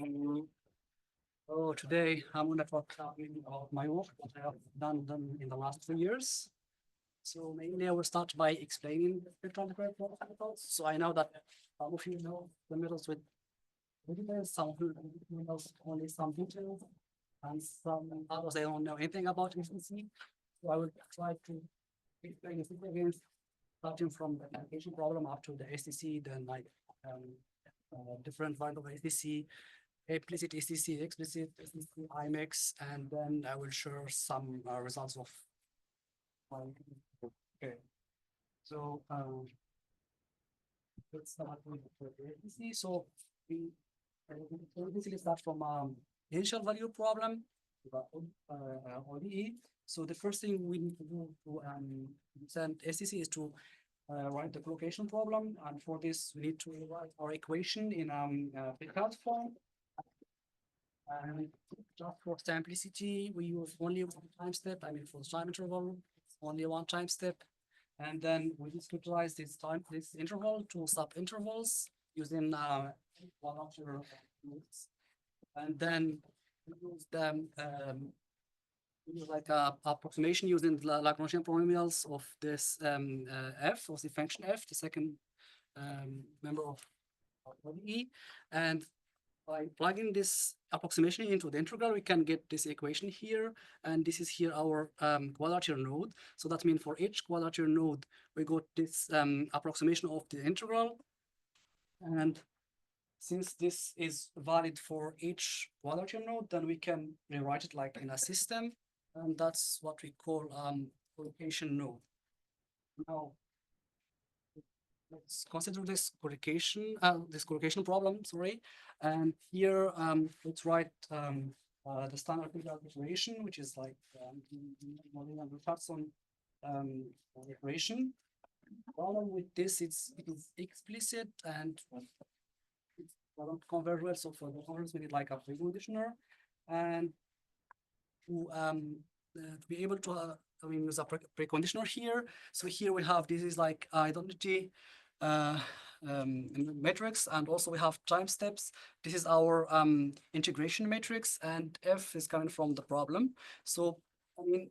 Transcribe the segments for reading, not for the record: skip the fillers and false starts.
So today I'm going to talk about my work, what I have done in the last 2 years. So mainly I will start by explaining the spectral deferred methods. So I know that some of you know the methods with details, some of you know only some details, and some others they don't know anything about efficiency. So I will try to explain it again, starting from the application problem up to the STC, then like different variant of STC, implicit STC, explicit STC, IMAX, and then I will share some results of my. Okay, so let's start with the STC. So we basically start from initial value problem, ODE. So the first thing we need to do to send STC is to write the collocation problem, and for this we need to write our equation in Picard form. And just for simplicity, we use only one time step. I mean, for the time interval, only one time step. And then we discretize this interval to sub-intervals using one of your rules. And then we use them like a approximation using the Lagrangian polynomials of this f, of the function f, the second member of E. And by plugging this approximation into the integral, we can get this equation here, and this is here our quadrature node. So that means for each quadrature node, we got this approximation of the integral. And since this is valid for each quadrature node, then we can rewrite it like in a system, and that's what we call collocation node. Now, let's consider this collocation problem, sorry. And here, let's write the standard iteration, which is like Richardson iteration. Problem with this, it is explicit and it's not convertible. So for the converse, we need like a preconditioner, and to be able to use a preconditioner here. So here we have, this is like identity matrix, and also we have time steps. This is our integration matrix, and f is coming from the problem. So I mean,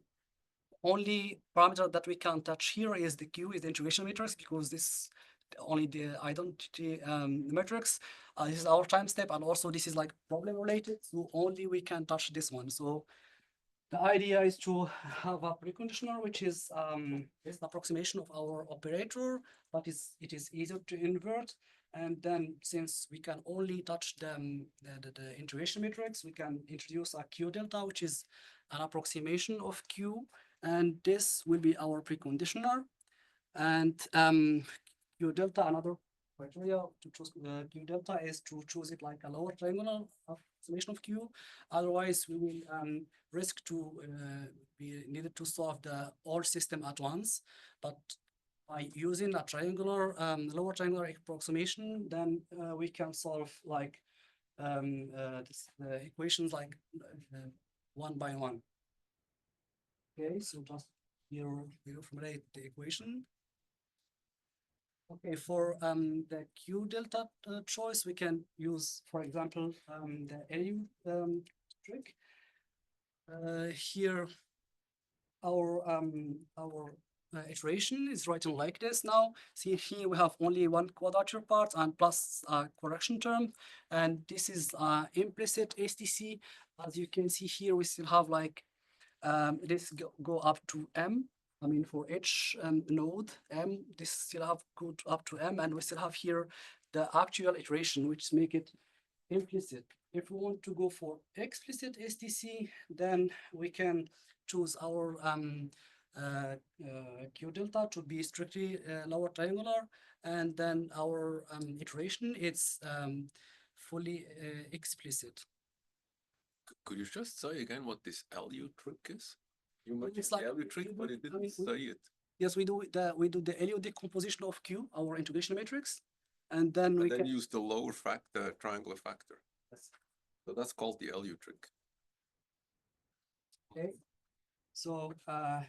only parameter that we can touch here is the q, is the integration matrix, because this only the identity matrix. This is our time step, and also this is like problem related, so only we can touch this one. So the idea is to have a preconditioner, which is an approximation of our operator, but it is easier to invert. And then since we can only touch the integration matrix, we can introduce a Q delta, which is an approximation of Q. And this will be our preconditioner. And Q delta, another criteria to choose Q delta is to choose it like a lower triangular approximation of Q. Otherwise, we will risk to be needed to solve the whole system at once. But by using a triangular, lower triangular approximation, then we can solve like the equations like one by one. Okay, so just here we formulate the equation. Okay, for the Q delta choice, we can use, for example, the LU trick. Here, our iteration is written like this now. See here we have only one quadrature part and plus a correction term, and this is implicit STC. As you can see here, we still have like this go up to M. I mean, for each node M, this still have go up to M, and we still have here the actual iteration, which make it implicit. If we want to go for explicit STC, then we can choose our Q delta to be strictly lower triangular, and then our iteration it's fully explicit. Could you just say again what this LU trick is? You mentioned like the LU trick, but you didn't say it. Yes, we do the LU decomposition of Q, our integration matrix, and then we can use the lower factor, triangular factor. Yes. So that's called the LU trick. Okay. So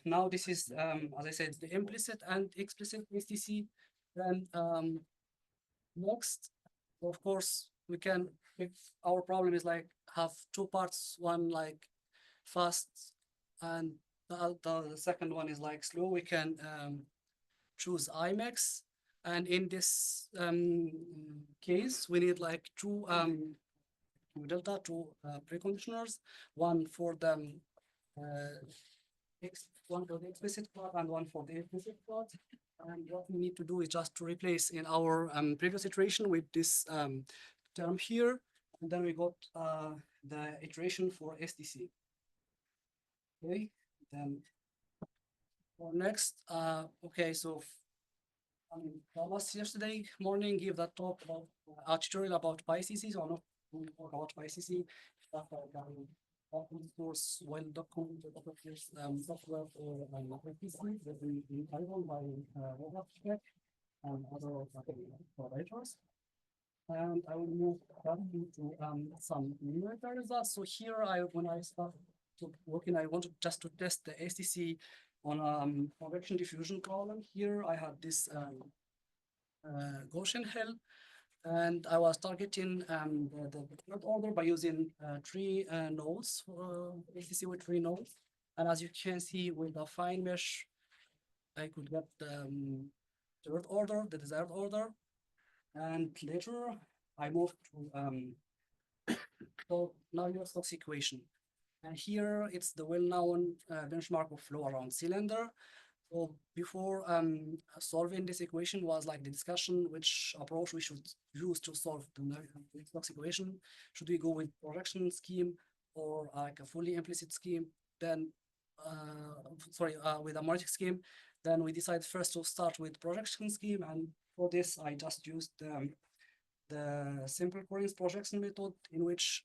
now this is, as I said, the implicit and explicit STC. Then next, of course, we can if our problem is like have two parts, one like fast and the second one is like slow, we can choose IMAX. And in this case, we need like two delta, two preconditioners, one for the one for the explicit plot and one for the implicit plot. And what we need to do is just to replace in our previous iteration with this term here, and then we got the iteration for SDC. Okay, then for next, okay, so Thomas yesterday morning gave that talk about a tutorial about PyCC, so I'm not going to talk about PyCC, stuff like open source, well documented open source software for PyCC that we entitled by Robert Speck and other providers. And I will move directly to some numerical results. So here, when I started working, I wanted just to test the STC on a convection diffusion problem. Here, I had this Gaussian Hill, and I was targeting the third order by using three nodes, STC with three nodes. And as you can see, with a fine mesh, I could get the third order, the desired order. And later I moved to so now your Stokes equation. And here it's the well-known benchmark of flow around cylinder. So before solving this equation was like the discussion which approach we should use to solve the Stokes equation. Should we go with projection scheme or like a fully implicit scheme? Then, with a monadic scheme. Then we decided first to start with projection scheme, and for this I just used the simple Corrines projection method, in which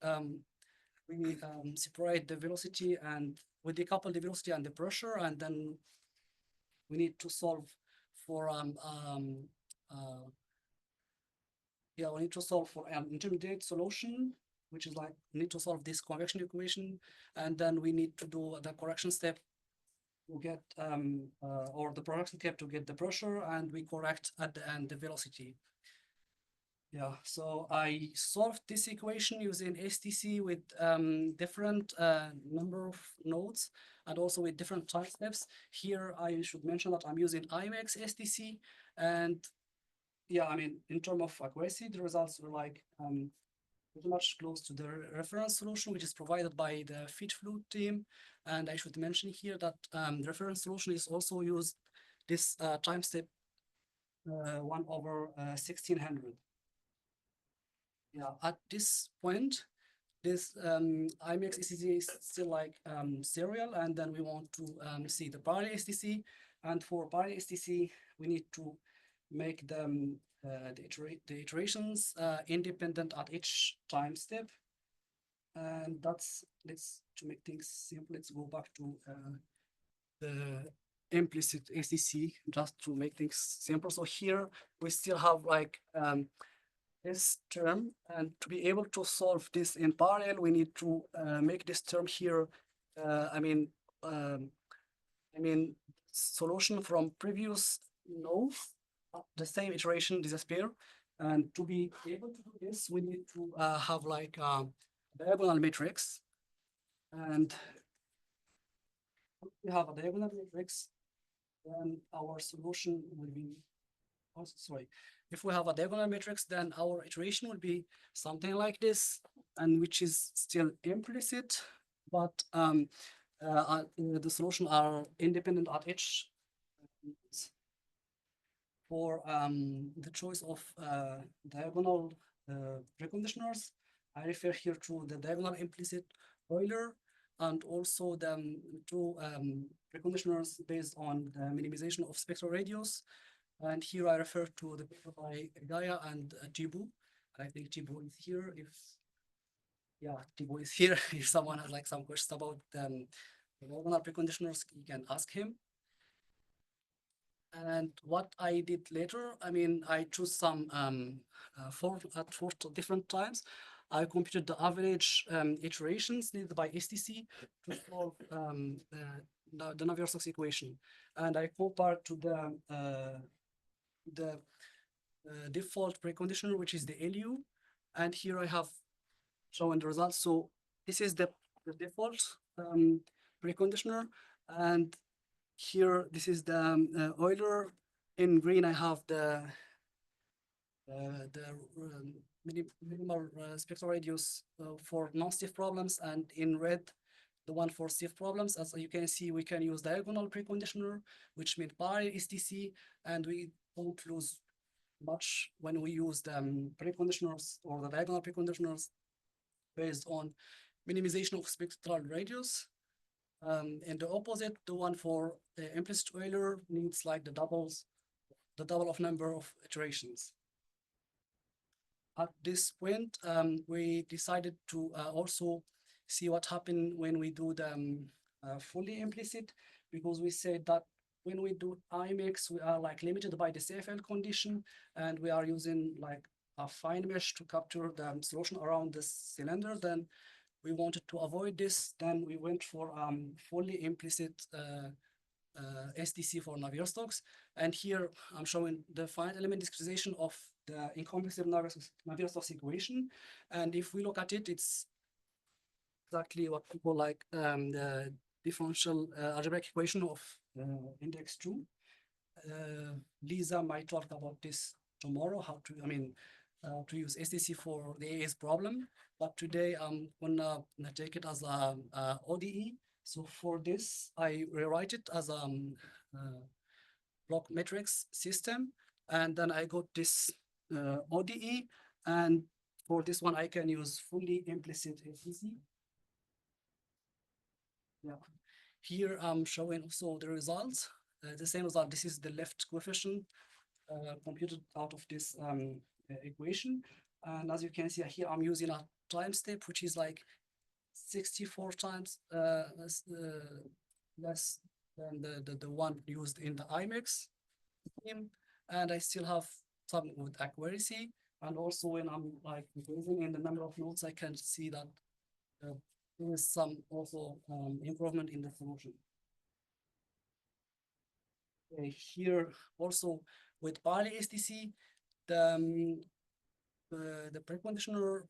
we separate the velocity and we decouple the velocity and the pressure, and then we need to solve for we need to solve for an intermediate solution, which is like we need to solve this convection equation, and then we need to do the correction step to get or the projection step to get the pressure, and we correct at the end the velocity. Yeah, so I solved this equation using STC with different number of nodes and also with different time steps. Here, I should mention that I'm using IMAX STC, and yeah, I mean, in terms of accuracy, the results were like pretty much close to the reference solution, which is provided by the FitFlu team. And I should mention here that the reference solution is also used this time step 1/1600. Yeah, at this point, this IMAX STC is still like serial, and then we want to see the parallel STC. And for parallel STC, we need to make them the iterations independent at each time step. And to make things simple, let's go back to the implicit STC just to make things simple. So here we still have like this term, and to be able to solve this in parallel, we need to make this term here. I mean, solution from previous nodes, the same iteration disappear. And to be able to do this, we need to have like a diagonal matrix. And if we have a diagonal matrix, then our solution will be, oh, sorry. If we have a diagonal matrix, then our iteration will be something like this, and which is still implicit, but the solution are independent at each. For the choice of diagonal preconditioners, I refer here to the diagonal implicit Euler, and also the two preconditioners based on the minimization of spectral radius. And here I refer to the paper by Gaia and Thibault. I think Thibault is here. Thibault is here. If someone has like some questions about the diagonal preconditioners, you can ask him. And what I did later, I mean, I chose some four different times. I computed the average iterations needed by STC to solve the Navier-Stokes equation, and I compared to the default preconditioner, which is the LU, and here I have showing the results. So this is the default preconditioner, and here this is the Euler. In green, I have the minimal spectral radius for non-stiff problems, and in red, the one for stiff problems. As you can see, we can use diagonal preconditioner, which means pi STC, and we don't lose much when we use the preconditioners or the diagonal preconditioners based on minimization of spectral radius. And the opposite, the one for implicit Euler, needs like the double of number of iterations. At this point, we decided to also see what happened when we do the fully implicit, because we said that when we do IMEX, we are like limited by the CFL condition, and we are using like a fine mesh to capture the solution around the cylinder. Then we wanted to avoid this. Then we went for fully implicit SDC for Navier Stokes. And here I'm showing the finite element discretization of the incompressible Navier Stokes equation. And if we look at it, it's exactly what people like the differential algebraic equation of index 2. Lisa might talk about this tomorrow, how to use SDC for the AS problem. But today I'm gonna take it as a ODE. So for this, I rewrite it as a block matrix system, and then I got this ODE, and for this one I can use fully implicit SDC. Yeah. Here I'm showing also the results. The same result. This is the left coefficient computed out of this equation. And as you can see here, I'm using a time step, which is like 64 times less than the one used in the IMEX scheme. And I still have some with accuracy. And also when I'm like increasing in the number of nodes, I can see that there is some also improvement in the solution. Here also with Parallel STC, the preconditioner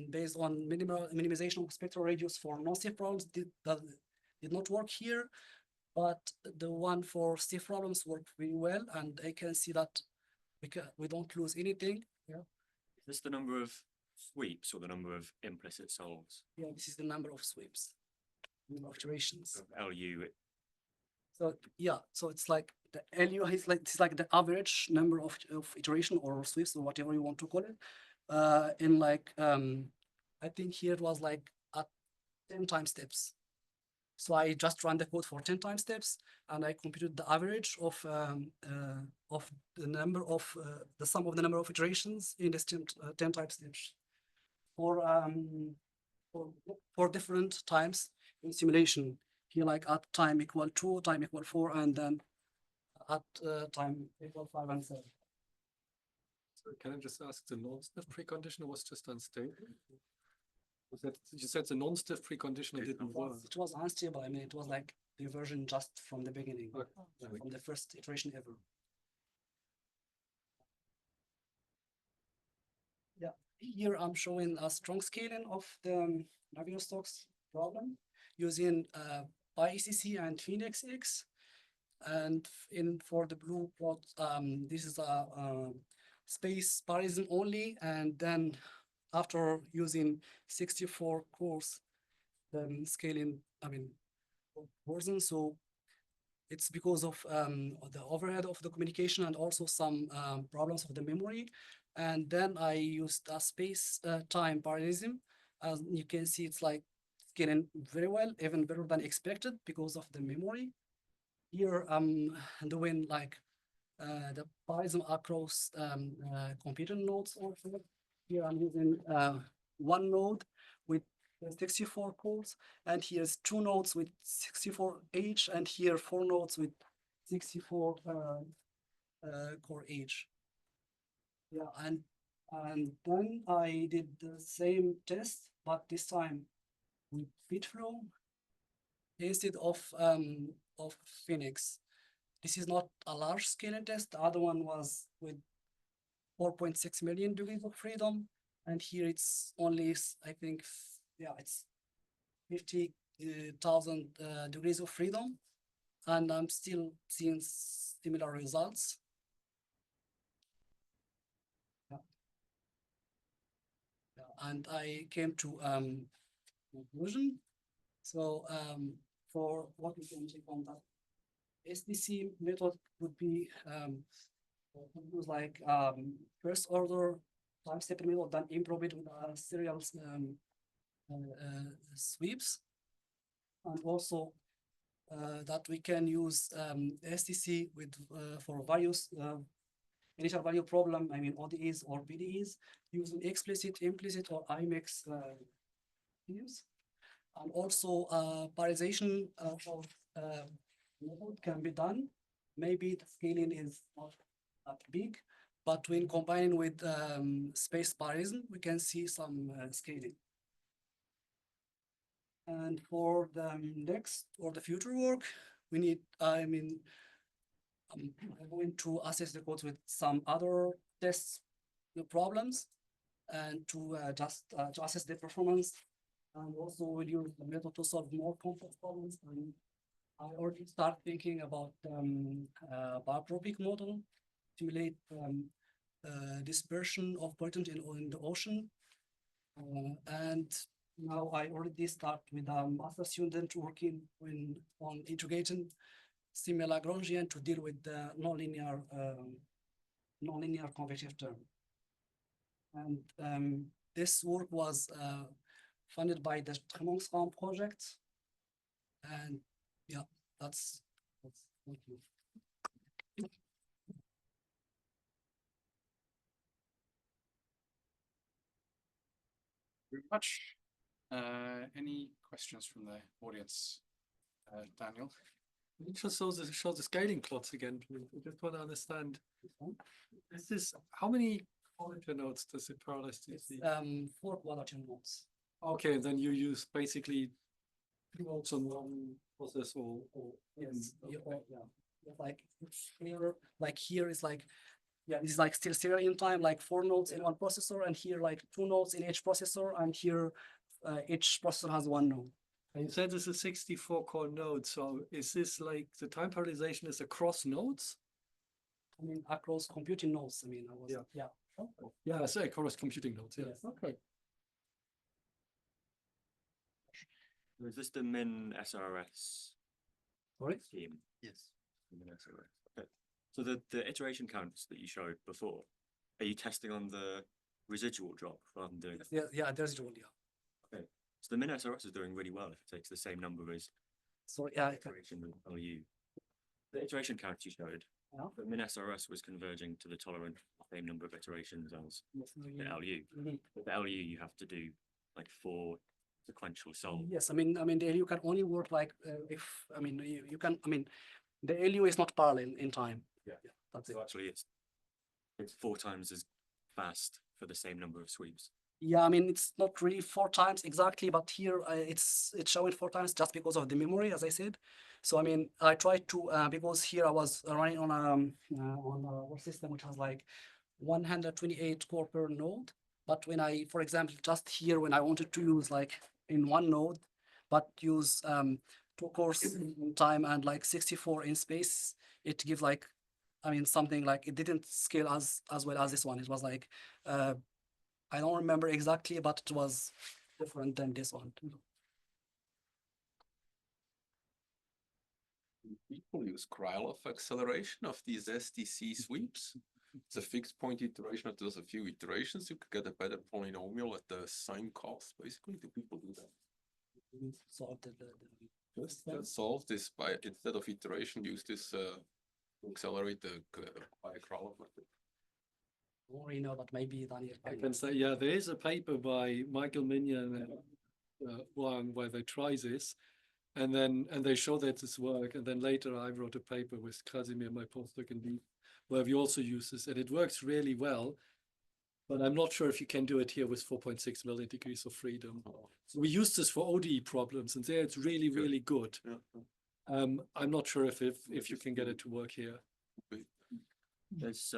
based on minimization of spectral radius for non-stiff problems did not work here, but the one for stiff problems worked really well, and I can see that we don't lose anything. Yeah. Is this the number of sweeps or the number of implicit solves? Yeah, this is the number of sweeps, number of iterations. Of LU. So yeah, so it's like the LU is like it's like the average number of iteration or sweeps or whatever you want to call it. In like I think here it was like at 10 time steps. So I just ran the code for 10 time steps, and I computed the average of the number of the sum of the number of iterations in this 10 time steps for different times in simulation. Here, like at time equal 2, time equal 4, and then at time equal 5 and 7. So can I just ask, the non-stiff preconditioner was just unstable? Was that, you said the non-stiff preconditioner didn't work? It was unstable. I mean, it was like the version just from the beginning, Okay. from the first iteration ever. Yeah, here I'm showing a strong scaling of the Navier-Stokes problem using PyECC and PhoenixX. And for the blue plot, this is a space parallelism only, and then after using 64 cores, the scaling, worsen. So it's because of the overhead of the communication and also some problems of the memory. And then I used a space time parallelism. As you can see, it's like scaling very well, even better than expected because of the memory. Here I'm doing like the parallelism across computer nodes also. Here I'm using one node with 64 cores, and here's 2 nodes with 64 each, and here 4 nodes with 64 core each. Yeah, and then I did the same test, but this time with FitFlow instead of Phoenix. This is not a large scale test. The other one was with 4.6 million degrees of freedom. And here it's only, I think, yeah, it's 50,000 degrees of freedom, and I'm still seeing similar results. Yeah. Yeah, and I came to conclusion. So for what we can take on that SDC method would be use like first order time step method, then improve it with serial sweeps, and also that we can use SDC with for various initial value problem, I mean ODEs or PDEs, using explicit, implicit, or IMEX views. And also parallelization of method can be done. Maybe the scaling is not that big, but when combining with space parallelism, we can see some scaling. And for the next or the future work, we need, I mean, I'm going to assess the codes with some other test problems and to just to assess the performance. And also we'll use the method to solve more complex problems. And I already start thinking about biotropic model, simulate dispersion of pollutants in the ocean. And now I already start with a master student working on integrating semi-Lagrangian to deal with the nonlinear convective term. And this work was funded by the Tremont project. And yeah, that's thank you. Very much. Any questions from the audience? Daniel? It just shows the scaling plots again, please. I just want to understand. This is how many quadrature nodes does it parallelize to? 4 quadrature nodes. Okay, then you use basically 2 nodes on one process or yes, like here, is like, yeah, this is like still serial in time, like 4 nodes in one processor, and here like 2 nodes in each processor, and here each processor has 1 node. And you said this is 64 core node, so is this like the time parallelization is across nodes? I mean, across computing nodes. I mean, Yeah, say across computing nodes. Yeah. Yes. Okay. Is this the min SRS Sorry? scheme? Yes. Min SRS. Okay. So the iteration counts that you showed before, are you testing on the residual drop rather than doing? Yeah, there's dual, yeah. Okay. So the min SRS is doing really well if it takes the same number as Sorry, yeah. iteration with LU. The iteration count you showed, Yeah. but min SRS was converging to the tolerant same number of iterations as Yes, the LU. Mhm. But the LU you have to do like 4 sequential solves. Yes, I mean, the LU can only work like if, I mean, you can, I mean, the LU is not parallel in time. Yeah. That's it. So actually it's 4 times as fast for the same number of sweeps. Yeah, I mean, it's not really 4 times exactly, but here it's showing 4 times just because of the memory, as I said. So I mean, I tried to because here I was running on a system which has like 128 core per node. But when I, for example, just here when I wanted to use like in 1 node, but use 2 cores in time and like 64 in space, it gives like, I mean, something like it didn't scale as well as this one. It was like I don't remember exactly, but it was different than this one. People use Krylov acceleration of these SDC sweeps. It's a fixed point iteration that does a few iterations. You could get a better polynomial at the same cost. Basically, do people do that? Solved Just solve this by, instead of iteration, use this to accelerate the by Krylov method. I don't really know, but maybe Daniel. I can say, yeah, there is a paper by Michael Minion and Wang where they try this, and they show that this work. And then later I wrote a paper with Krasimir, my postdoc in Wien, where we also use this, and it works really well. But I'm not sure if you can do it here with 4.6 million degrees of freedom. So we use this for ODE problems, and there it's really, really good. Yeah. I'm not sure if you can get it to work here. There's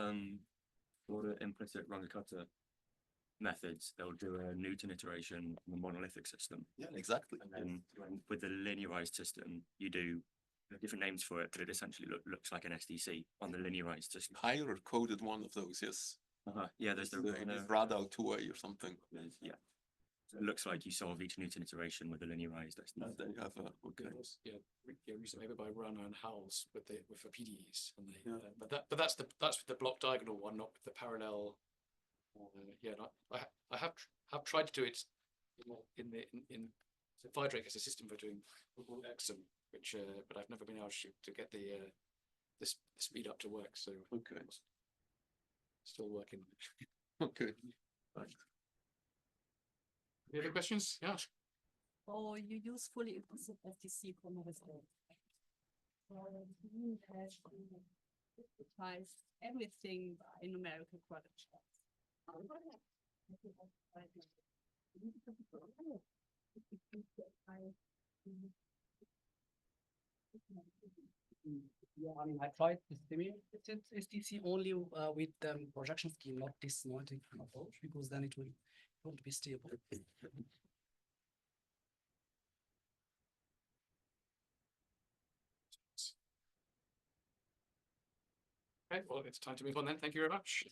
for the implicit Runge-Kutta methods, they'll do a Newton iteration on a monolithic system. Yeah, exactly. And then with the linearized system, you do different names for it, but it essentially looks like an SDC on the linearized system. Tyler coded one of those, yes. Yeah, there's the Radau 2A or something. yeah. So it looks like you solve each Newton iteration with a linearized SDC. And then you have a, okay. Yeah, recently maybe by Run and Howells with the PDEs, and they, but that's with the block diagonal one, not with the parallel. Yeah, I have tried to do it in so Phydrake as a system for doing Exum, which but I've never been able to get the speed up to work. So Okay. still working. Okay. Any other questions? Yeah. Or you use fully implicit SDC for Navier. You have digitize everything by numerical quadrature. Yeah, I mean, I tried the simulated SDC only with projection scheme, not this multi approach, because then it won't be stable. Okay, well, it's time to move on then. Thank you very much.